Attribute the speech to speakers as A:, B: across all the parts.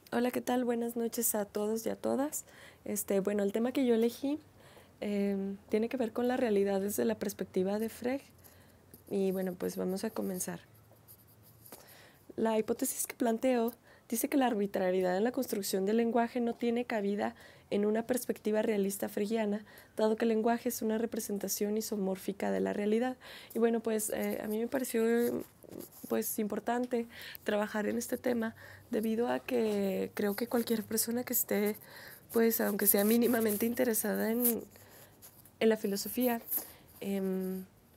A: Hola, ¿qué tal? Buenas noches a todos y a todas. Bueno, el tema que yo elegí tiene que ver con la realidad desde la perspectiva de Frege. Y bueno, pues vamos a comenzar. La hipótesis que planteo dice que la arbitrariedad en la construcción del lenguaje no tiene cabida en una perspectiva realista fregiana, dado que el lenguaje es una representación isomórfica de la realidad. Y bueno, pues a mí me pareció pues importante trabajar en este tema debido a que creo que cualquier persona que esté, pues aunque sea mínimamente interesada en la filosofía,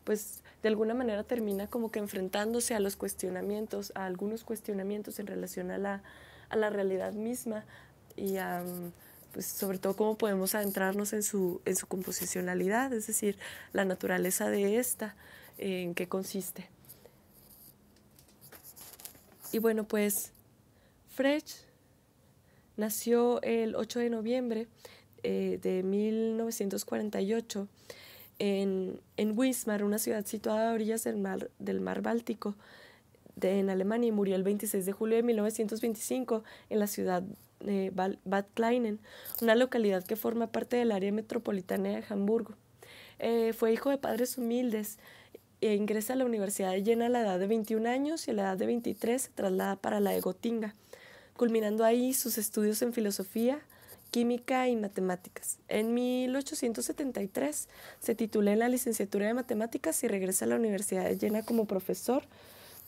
A: pues de alguna manera termina como que enfrentándose a los cuestionamientos, a algunos cuestionamientos en relación a la realidad misma y a, pues sobre todo cómo podemos adentrarnos en su composicionalidad, es decir, la naturaleza de esta, en qué consiste. Y bueno, pues Frege nació el 8 de noviembre de 1948 en Wismar, una ciudad situada a orillas del mar Báltico en Alemania, y murió el 26 de julio de 1925 en la ciudad de Bad Kleinen, una localidad que forma parte del área metropolitana de Hamburgo. Fue hijo de padres humildes e ingresa a la Universidad de Jena a la edad de 21 años y a la edad de 23 se traslada para la de Gotinga, culminando ahí sus estudios en filosofía, química y matemáticas. En 1873 se titula en la licenciatura de matemáticas y regresa a la Universidad de Jena como profesor,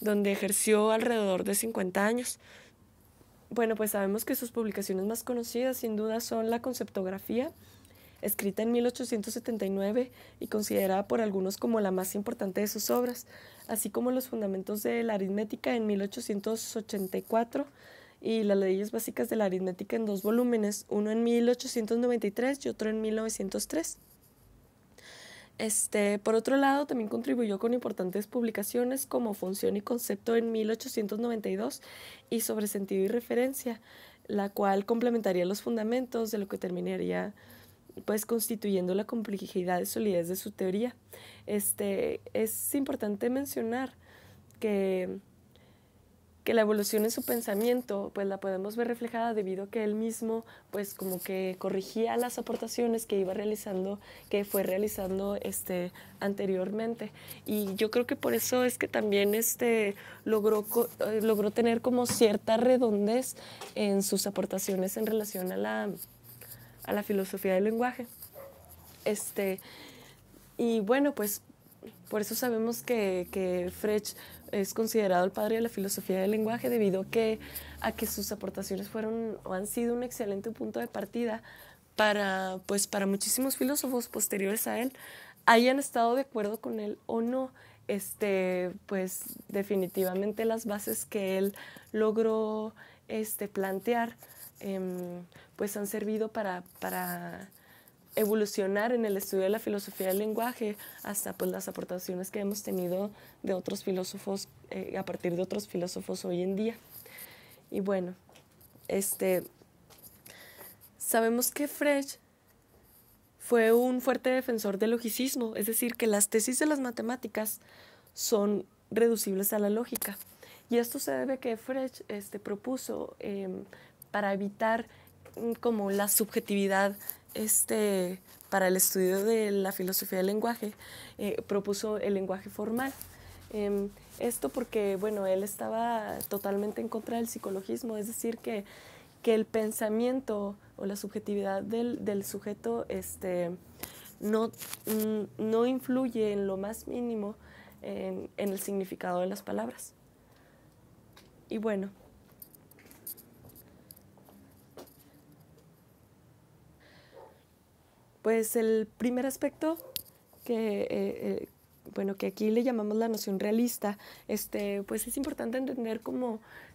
A: donde ejerció alrededor de 50 años. Bueno, pues sabemos que sus publicaciones más conocidas sin duda son la conceptografía, escrita en 1879 y considerada por algunos como la más importante de sus obras, así como los fundamentos de la aritmética en 1884 y las leyes básicas de la aritmética en dos volúmenes, uno en 1893 y otro en 1903. Por otro lado, también contribuyó con importantes publicaciones como Función y Concepto en 1892 y Sobre Sentido y Referencia, la cual complementaría los fundamentos de lo que terminaría pues constituyendo la complejidad y solidez de su teoría. Es importante mencionar que que la evolución en su pensamiento pues la podemos ver reflejada debido a que él mismo pues como que corrigía las aportaciones que iba realizando, que fue realizando anteriormente, y yo creo que por eso es que también logró tener como cierta redondez en sus aportaciones en relación a la filosofía del lenguaje. este y bueno, pues por eso sabemos que Frege es considerado el padre de la filosofía del lenguaje debido a que sus aportaciones fueron o han sido un excelente punto de partida pues, para muchísimos filósofos posteriores a él, hayan estado de acuerdo con él o no. Pues definitivamente las bases que él logró plantear pues han servido para evolucionar en el estudio de la filosofía del lenguaje hasta pues las aportaciones que hemos tenido de otros filósofos, a partir de otros filósofos hoy en día. Y bueno, sabemos que Frege fue un fuerte defensor del logicismo, es decir, que las tesis de las matemáticas son reducibles a la lógica. Y esto se debe a que Frege propuso para evitar como la subjetividad para el estudio de la filosofía del lenguaje, propuso el lenguaje formal. Esto porque, bueno, él estaba totalmente en contra del psicologismo, es decir, que el pensamiento o la subjetividad del sujeto no, no influye en lo más mínimo en el significado de las palabras. Y bueno, pues el primer aspecto bueno, que aquí le llamamos la noción realista, pues es importante entender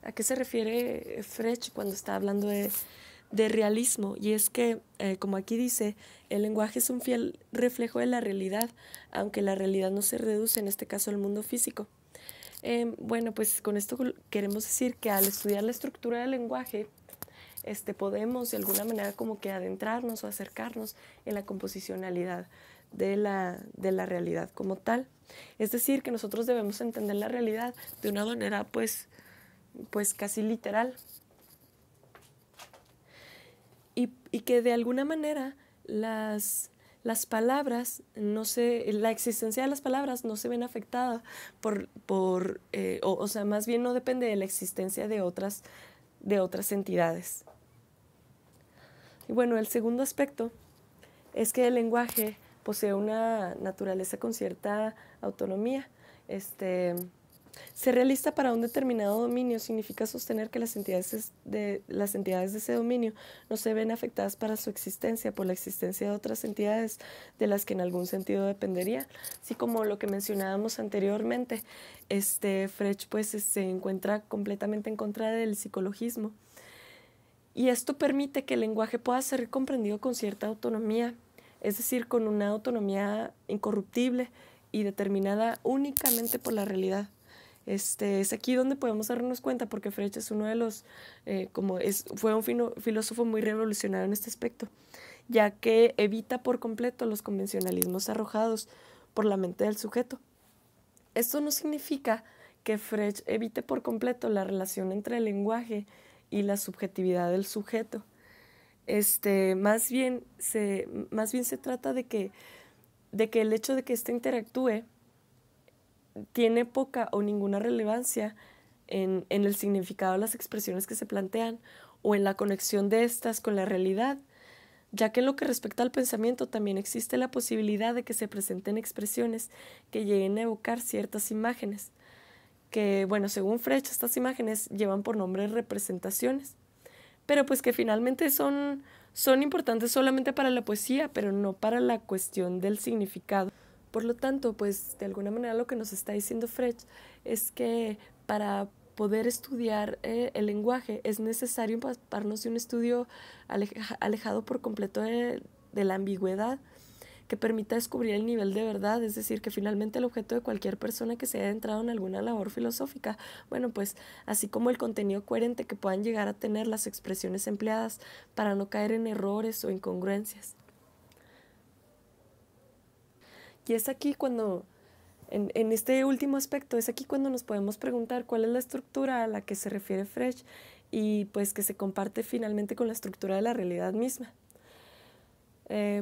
A: a qué se refiere Frege cuando está hablando de realismo, y es que, como aquí dice, el lenguaje es un fiel reflejo de la realidad, aunque la realidad no se reduce, en este caso, al mundo físico. Bueno, pues con esto queremos decir que al estudiar la estructura del lenguaje, podemos de alguna manera como que adentrarnos o acercarnos en la composicionalidad de la realidad como tal. Es decir, que nosotros debemos entender la realidad de una manera pues casi literal. y que de alguna manera las palabras, la existencia de las palabras no se ven afectada o sea, más bien no depende de la existencia de otras entidades. Y bueno, el segundo aspecto es que el lenguaje posee una naturaleza con cierta autonomía. Ser realista para un determinado dominio significa sostener que las entidades de ese dominio no se ven afectadas para su existencia por la existencia de otras entidades de las que en algún sentido dependería. Así como lo que mencionábamos anteriormente, Frege pues se encuentra completamente en contra del psicologismo. Y esto permite que el lenguaje pueda ser comprendido con cierta autonomía, es decir, con una autonomía incorruptible y determinada únicamente por la realidad. Es aquí donde podemos darnos cuenta, porque Frege es uno de los, fue un filósofo muy revolucionario en este aspecto, ya que evita por completo los convencionalismos arrojados por la mente del sujeto. Esto no significa que Frege evite por completo la relación entre el lenguaje y la subjetividad del sujeto. Más bien se trata de que el hecho de que éste interactúe tiene poca o ninguna relevancia en el significado de las expresiones que se plantean o en la conexión de estas con la realidad, ya que en lo que respecta al pensamiento también existe la posibilidad de que se presenten expresiones que lleguen a evocar ciertas imágenes, que, bueno, según Frege, estas imágenes llevan por nombre representaciones, pero pues que finalmente son importantes solamente para la poesía, pero no para la cuestión del significado. Por lo tanto, pues de alguna manera lo que nos está diciendo Frege es que para poder estudiar el lenguaje es necesario empaparnos de un estudio alejado por completo de la ambigüedad, que permita descubrir el nivel de verdad, es decir, que finalmente el objeto de cualquier persona que se haya entrado en alguna labor filosófica, bueno, pues así como el contenido coherente que puedan llegar a tener las expresiones empleadas para no caer en errores o incongruencias. Y es aquí cuando, en este último aspecto, es aquí cuando nos podemos preguntar cuál es la estructura a la que se refiere Frege y pues que se comparte finalmente con la estructura de la realidad misma.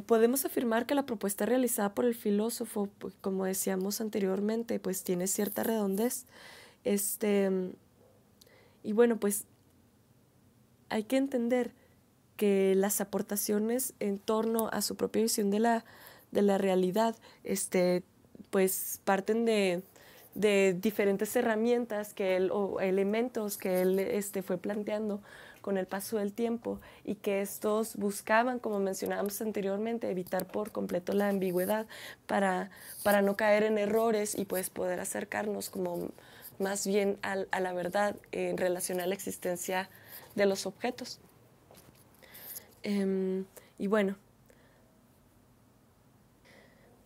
A: Podemos afirmar que la propuesta realizada por el filósofo, pues, como decíamos anteriormente, pues tiene cierta redondez. Y bueno, pues hay que entender que las aportaciones en torno a su propia visión de la realidad, pues parten de diferentes herramientas o elementos que él fue planteando con el paso del tiempo, y que estos buscaban, como mencionábamos anteriormente, evitar por completo la ambigüedad para no caer en errores y pues poder acercarnos como más bien a la verdad en relación a la existencia de los objetos. Y bueno,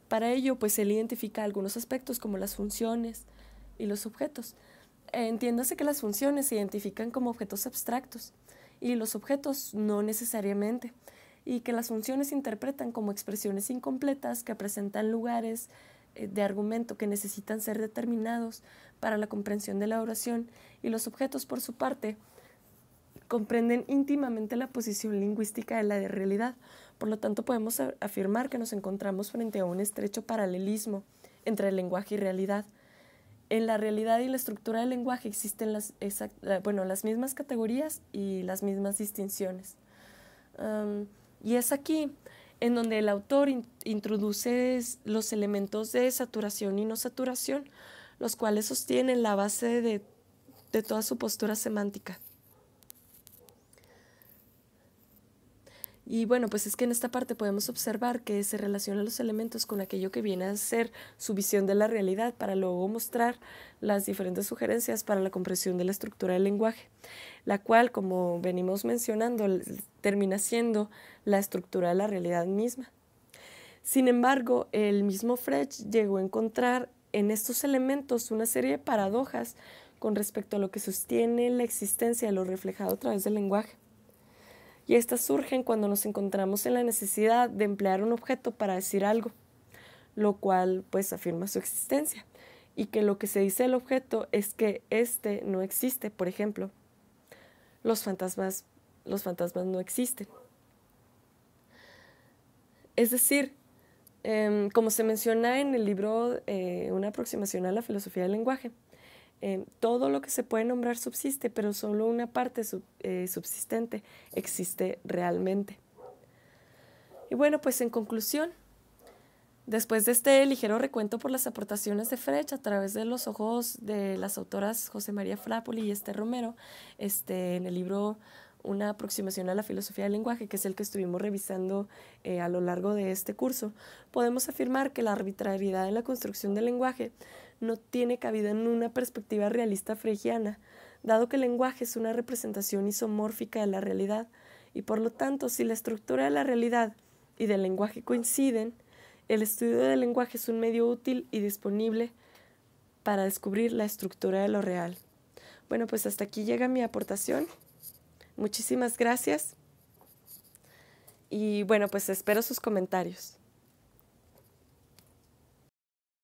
A: para ello pues él identifica algunos aspectos como las funciones y los objetos. Entiéndase que las funciones se identifican como objetos abstractos y los objetos no necesariamente, y que las funciones se interpretan como expresiones incompletas que presentan lugares de argumento que necesitan ser determinados para la comprensión de la oración, y los objetos, por su parte, comprenden íntimamente la posición lingüística de la realidad. Por lo tanto, podemos afirmar que nos encontramos frente a un estrecho paralelismo entre el lenguaje y realidad. En la realidad y la estructura del lenguaje existen las mismas categorías y las mismas distinciones. Y es aquí en donde el autor introduce los elementos de saturación y no saturación, los cuales sostienen la base de toda su postura semántica. Y bueno, pues es que en esta parte podemos observar que se relacionan los elementos con aquello que viene a ser su visión de la realidad, para luego mostrar las diferentes sugerencias para la comprensión de la estructura del lenguaje, la cual, como venimos mencionando, termina siendo la estructura de la realidad misma. Sin embargo, el mismo Frege llegó a encontrar en estos elementos una serie de paradojas con respecto a lo que sostiene la existencia de lo reflejado a través del lenguaje. Y estas surgen cuando nos encontramos en la necesidad de emplear un objeto para decir algo, lo cual pues afirma su existencia, y que lo que se dice del objeto es que éste no existe. Por ejemplo, los fantasmas no existen. Es decir, como se menciona en el libro Una aproximación a la filosofía del lenguaje, todo lo que se puede nombrar subsiste, pero solo una parte subsistente existe realmente. Y bueno, pues en conclusión, después de este ligero recuento por las aportaciones de Frege a través de los ojos de las autoras José María Frápoli y Esther Romero, en el libro Una aproximación a la filosofía del lenguaje, que es el que estuvimos revisando a lo largo de este curso, podemos afirmar que la arbitrariedad en la construcción del lenguaje no tiene cabida en una perspectiva realista fregiana, dado que el lenguaje es una representación isomórfica de la realidad, y por lo tanto, si la estructura de la realidad y del lenguaje coinciden, el estudio del lenguaje es un medio útil y disponible para descubrir la estructura de lo real. Bueno, pues hasta aquí llega mi aportación. Muchísimas gracias. Y bueno, pues espero sus comentarios.